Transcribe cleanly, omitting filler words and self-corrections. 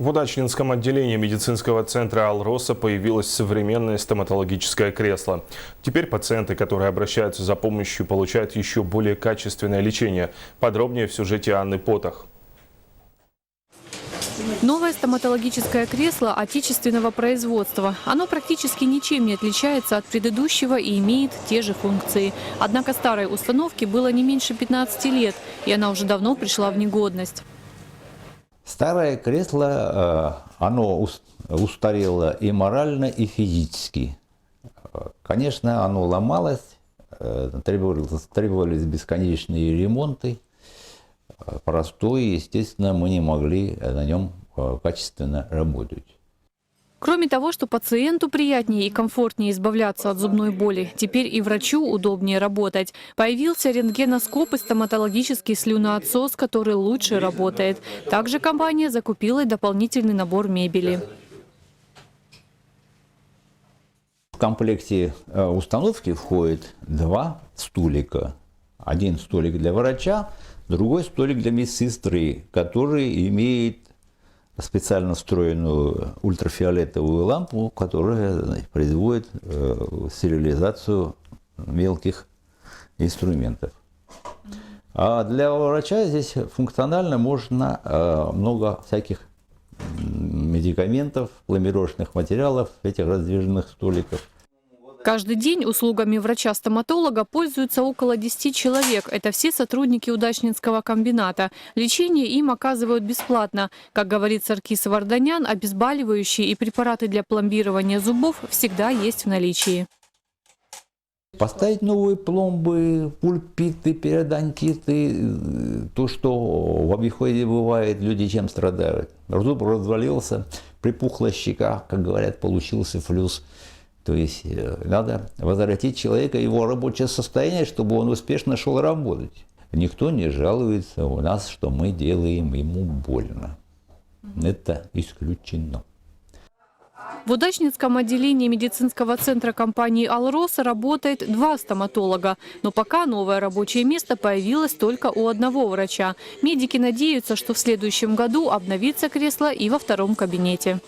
В Удачнинском отделении медицинского центра «Алроса» появилось современное стоматологическое кресло. Теперь пациенты, которые обращаются за помощью, получают еще более качественное лечение. Подробнее в сюжете Анны Потах. Новое стоматологическое кресло отечественного производства. Оно практически ничем не отличается от предыдущего и имеет те же функции. Однако старой установке было не меньше 15 лет, и она уже давно пришла в негодность. Старое кресло, оно устарело и морально, и физически. Конечно, оно ломалось, требовались бесконечные ремонты. Простой, естественно, мы не могли на нем качественно работать. Кроме того, что пациенту приятнее и комфортнее избавляться от зубной боли, теперь и врачу удобнее работать. Появился рентгеноскоп и стоматологический слюноотсос, который лучше работает. Также компания закупила дополнительный набор мебели. В комплекте установки входит 2 столика. Один столик для врача, другой столик для медсестры, который имеет специально встроенную ультрафиолетовую лампу, которая производит стерилизацию мелких инструментов. А для врача здесь функционально можно много всяких медикаментов, пломбировочных материалов, этих раздвижных столиков. Каждый день услугами врача-стоматолога пользуются около 10 человек. Это все сотрудники Удачнинского комбината. Лечение им оказывают бесплатно. Как говорит Саркис Варданян, обезболивающие и препараты для пломбирования зубов всегда есть в наличии. Поставить новые пломбы, пульпиты, периодонтиты, то, что в обиходе бывает, люди чем страдают. Зуб развалился, припухла щека, как говорят, получился флюс. То есть надо возвратить человека в его рабочее состояние, чтобы он успешно шел работать. Никто не жалуется у нас, что мы делаем ему больно. Это исключено. В Удачнинском отделении медицинского центра компании «Алроса» работает 2 стоматолога. Но пока новое рабочее место появилось только у одного врача. Медики надеются, что в следующем году обновится кресло и во 2-м кабинете.